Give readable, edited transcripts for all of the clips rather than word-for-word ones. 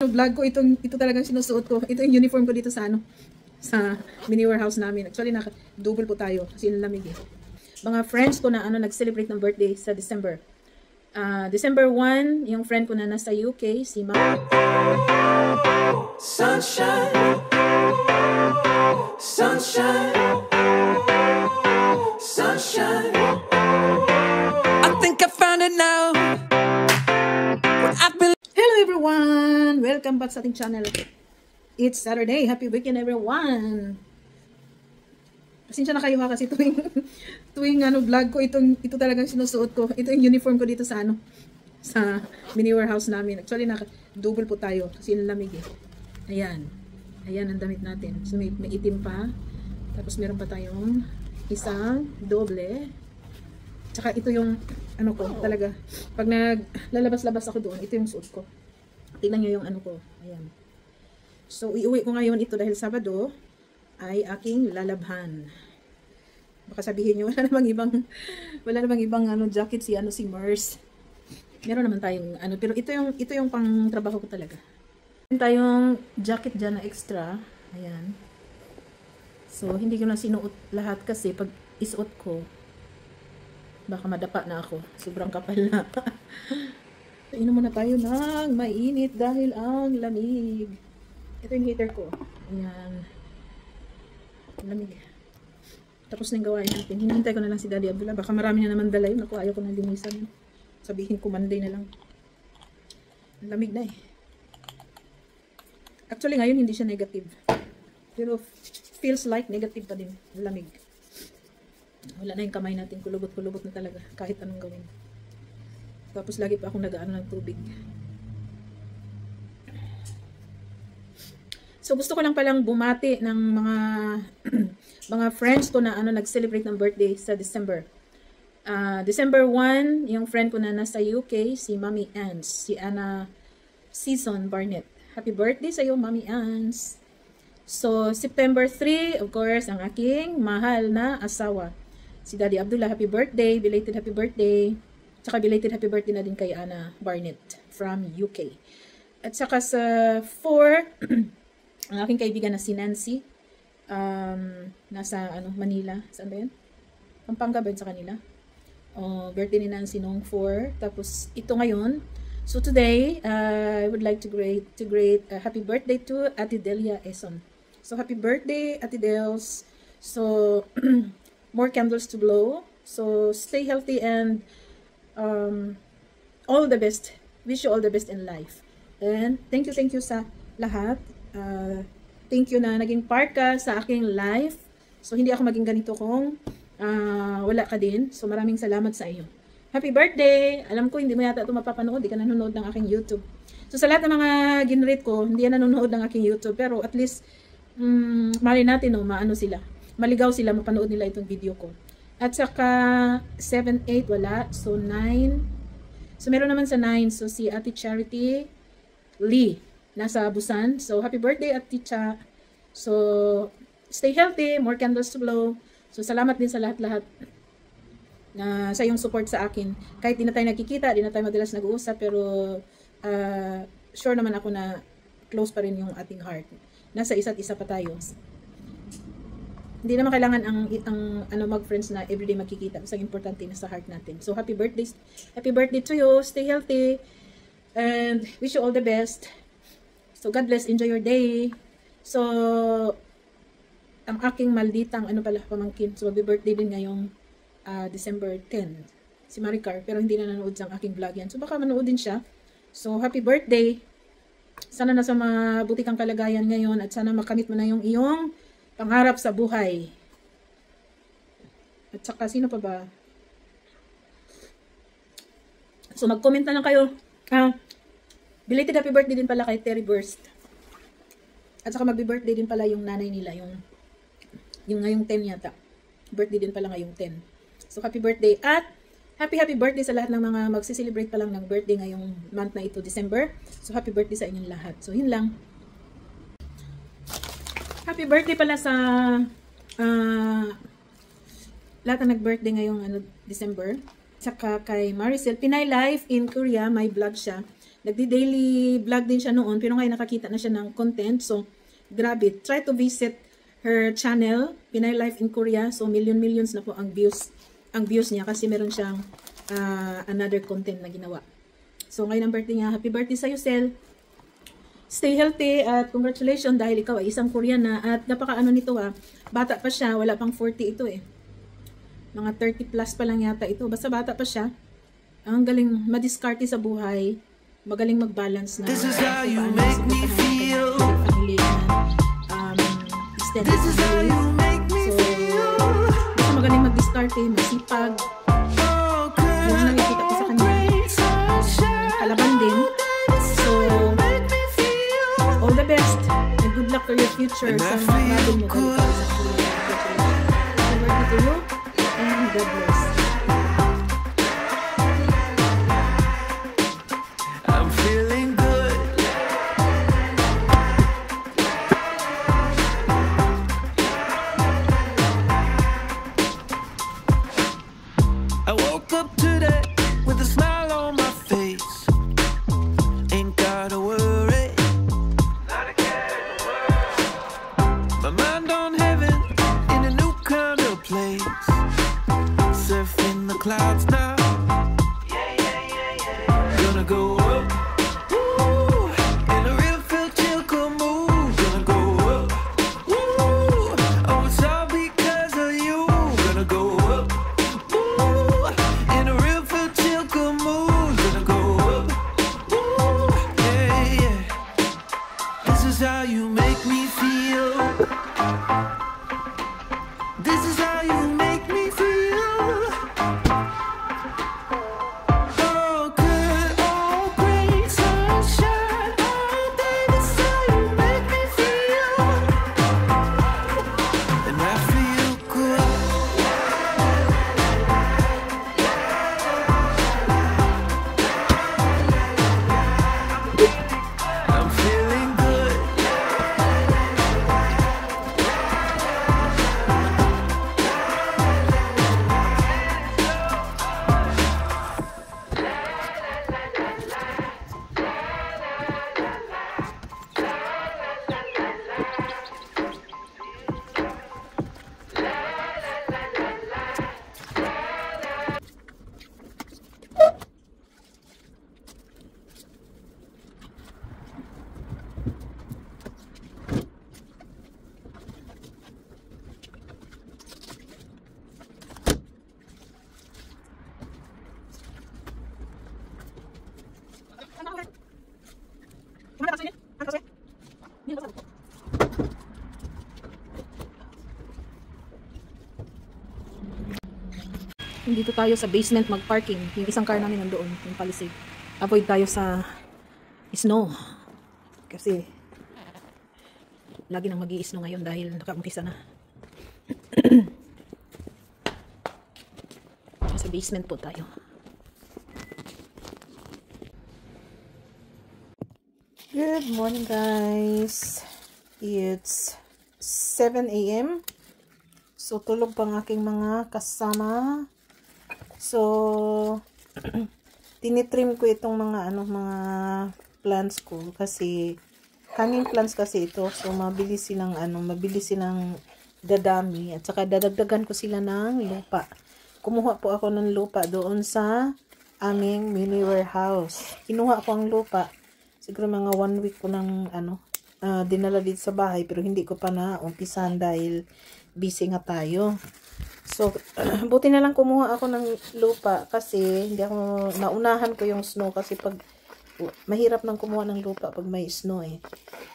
vlog ko, ito talagang sinusuot ko. Ito yung uniform ko dito sa sa mini warehouse namin. Actually, double po tayo kasi lamig eh. Mga friends ko na nag-celebrate ng birthday sa December. December 1, yung friend ko na nasa UK, si Ma. Sunshine, sunshine, sunshine. I think I found it now. Hello everyone! Welcome back sa ating channel. It's Saturday. Happy weekend everyone! Pasensya na kayo ha kasi tuwing vlog ko, ito talagang sinusuot ko. Ito yung uniform ko dito sa sa mini warehouse namin. Actually, double po tayo kasi lamig eh. Ayan. Ayan ang damit natin. So may itim pa. Tapos meron pa tayong isang doble. Tsaka ito yung ko talaga. Pag naglalabas-labas ako doon, ito yung suot ko. Tingnan nyo yung ko. Ayan. So iuwi ko ngayon ito dahil Sabado ay aking lalabhan. Baka sabihin nyo, wala namang ibang jacket si Mers. Meron naman tayong pero ito yung pang trabaho ko talaga. Meron tayong jacket dyan na extra. Ayan. So hindi ko na sinuot lahat kasi pag isuot ko, baka madapa na ako. Sobrang kapal na. So, inom muna tayo ng mainit dahil ang lamig. Ito yung heater ko. Ayan. Lamig. Tapos na yung gawain natin. Hinihintay ko na lang si Daddy Abdullah. Baka marami na naman dala yun. Naku, ayaw ko na linisan. Sabihin ko Monday na lang. Lamig na eh. Actually ngayon hindi siya negative. Pero feels like negative pa din. Lamig. Wala na yung kamay natin. Kulubot-kulubot na talaga. Kahit anong gawin. Tapos lagi pa akong nag-aano ng tubig. So gusto ko lang palang bumati ng mga friends ko na nag-celebrate ng birthday sa December. December 1, yung friend ko na nasa UK, si Mami Ans, si Anna Season Barnett. Happy birthday sa iyo, Mami Ans. So September 3, of course, ang aking mahal na asawa, si Daddy Abdullah. Happy birthday, belated happy birthday. Tsaka belated happy birthday na din kay Anna Barnett from UK. At saka sa 4, ang aking kaibigan na si Nancy, nasa Manila. Saan ba yun? Pampanga ba yun sa kanila? Birthday ni Nancy noong 4. Tapos ito ngayon. So today, I would like to greet happy birthday to Ate Delia Eson. So happy birthday, Ate Dels. So more candles to blow. So stay healthy and all the best. Wish you all the best in life. And thank you sa lahat. Thank you na naging part ka sa aking life. So hindi ako maging ganito kung wala ka din. So maraming salamat sa iyo. Happy birthday! Alam ko hindi mo yata ito mapapanood. Hindi ka nanonood ng aking YouTube. So sa lahat ng mga ginrate ko, hindi yan nanonood ng aking YouTube. Pero at least mali natin maano sila. Maligaw sila, mapanood nila itong video ko. At saka 7, 8 wala. So 9. So meron naman sa 9. So si Ate Charity Lee nasa Busan. So happy birthday Ate Cha. So stay healthy, more candles to blow. So salamat din sa lahat-lahat na sa iyong support sa akin. Kahit di na tayo nagkikita, di na tayo madalas nag-uusap, pero sure naman ako na close pa rin yung ating heart. Nasa isa't isa pa tayo. Hindi naman kailangan ang mag-friends na everyday magkikita. Basta importante na sa heart natin. So happy birthday to you. Stay healthy and wish you all the best. So God bless, enjoy your day. So ang aking malditang pamangkin. So magbe-birthday din ngayong December 10. Si Maricar, pero hindi na nanood sa aking vlog yan. So baka manood din siya. So happy birthday. Sana nasa mabuti kang kalagayan ngayon at sana makamit mo na yung iyong pangarap sa buhay. At saka sino pa ba? So mag-comment na lang kayo. Belated happy birthday din pala kay Terry Burst. At saka magbe-birthday din pala yung nanay nila, yung ngayong 10 yata. Birthday din pala ngayong 10. So happy birthday at happy birthday sa lahat ng mga magsi-celebrate pa lang ng birthday ngayong month na ito, December. So happy birthday sa inyong lahat. So yun lang. Happy birthday pala sa lahat na nag-birthday ngayong December. Saka kay Maricel, Pinay Life in Korea, may vlog siya. Nagdi-daily vlog din siya noon, pero ngayon nakakita na siya ng content. So, grabe. Try to visit her channel, Pinay Life in Korea. So, millions na po ang views niya kasi meron siyang another content na ginawa. So, ngayon ang birthday niya. Happy birthday sa'yo, Sel. Stay healthy at congratulations dahil ikaw ay isang Koreana at napaka-ano nito bata pa siya, wala pang 40 ito mga 30 plus pa lang yata ito, basta bata pa siya. Ang galing madiskarte sa buhay, magaling mag-balance na This is how you make me feel. Extended family. So, basta magaling mag-diskarte, masipag. Yung nakikita ko sa kanya, kalaban din. So, all the best and good luck for your future sa mga bagong mo kayo sa Korea. Happy birthday to you and God bless. I'm feeling good. I woke up today with a smile on my face. Ain't gotta worry. My mind on heaven in a new kind of place. Surfing the clouds now. Gonna go up, woo, in a real feel chill mood. Gonna go up, woo, oh it's all because of you. Gonna go up, woo, in a real feel chill mood. Gonna go up, woo, yeah, yeah. This is how you make me feel. This is how you make me feel. Oh, good, oh, great sunshine. Oh, baby, this is how you make me feel. And I feel good. I'm feeling good. Dito tayo sa basement mag-parking. Yung isang car namin nandoon, yung Palisade. Avoid tayo sa snow. Kasi lagi nang mag-i-snow ngayon dahil nakaumpisa na. Sa basement po tayo. Good morning guys. It's 7 a.m. So tulog pang aking mga kasama. So tinitrim ko itong mga mga plants ko kasi hanging plants kasi ito. So mabilis silang dadami at saka dadagdagan ko sila ng lupa. Kumuha po ako ng lupa doon sa aming mini warehouse. Kinuha ko ang lupa. Siguro mga 1 week ko nang dinala dito sa bahay pero hindi ko pa na umpisan dahil busy nga tayo. So, buti na lang kumuha ako ng lupa kasi hindi ako naunahan ko yung snow kasi pag mahirap nang kumuha ng lupa pag may snow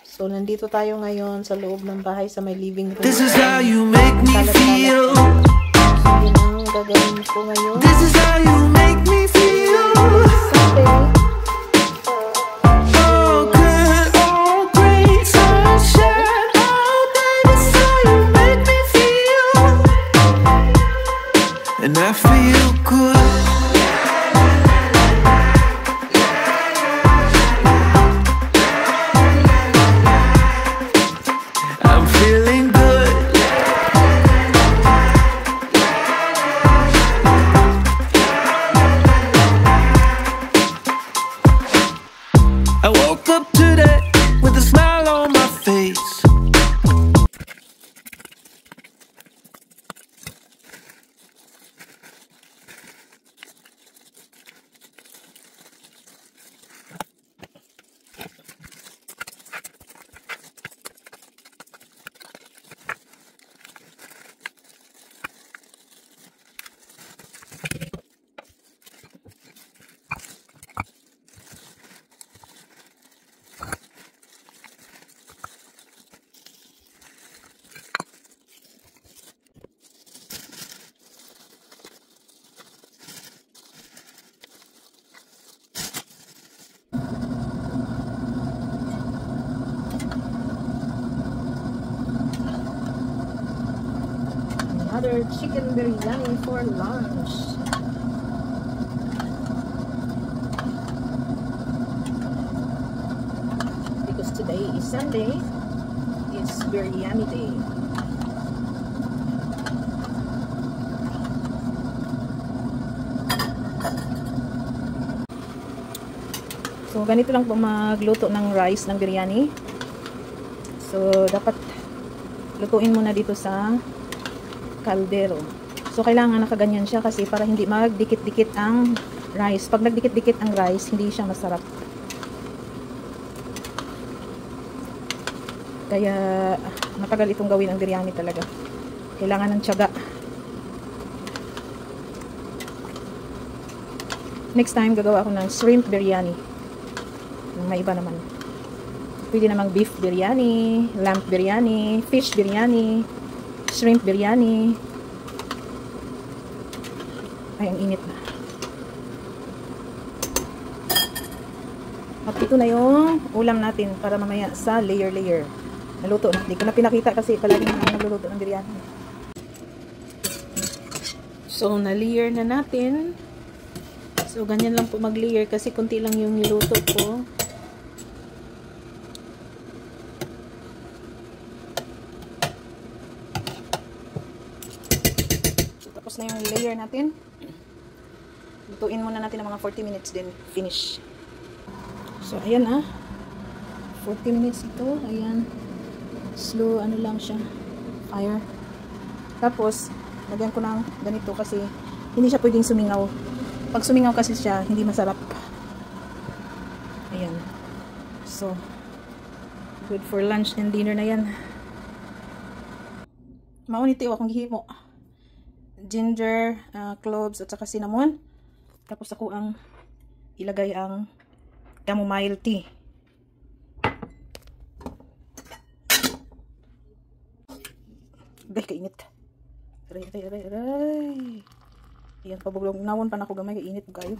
So, nandito tayo ngayon sa loob ng bahay sa may living room. This is how you make me feel. So, yun ang gagawin ko ngayon. This is how you make me feel. Sunday. And I feel good. I'm feeling good. another chicken biryani for lunch. Because today is Sunday, it's biryani day. So, ganito lang po magluto ng rice ng biryani. So, dapat lutuin muna dito sa kaldero. So, kailangan nakaganyan siya kasi para hindi magdikit-dikit ang rice. Pag nagdikit-dikit ang rice, hindi siya masarap. Kaya, matagal itong gawin ang biryani talaga. Kailangan ng tiyaga. Next time, gagawa ako ng shrimp biryani. May iba naman. Pwede namang beef biryani, lamb biryani, fish biryani, shrimp biryani. Ay, ang init na. At ito na yung ulam natin para mamaya sa layer-layer. Naluto na. Hindi ko na pinakita kasi palagi na nagluluto ng biryani. So, na-layer na natin. So, ganyan lang po mag-layer kasi konti lang yung niluto ko. Tapos na yung layer natin. Lutuin muna natin ng mga 40 minutes din. Finish. So, ayan 40 minutes ito. Ayan. Slow, ano lang siya. Fire. Tapos, lagyan ko ng ganito kasi hindi siya pwedeng sumingaw. Pag sumingaw kasi siya, hindi masarap. Ayan. So, good for lunch and dinner na yan. Mauniti akong gihimo. Ginger, cloves, at saka cinnamon. Tapos ako ang ilagay ang chamomile tea. Gay, kainit. Aray. Ayan, pabuglong. Nawon pa na ako gamay, kainit kayo.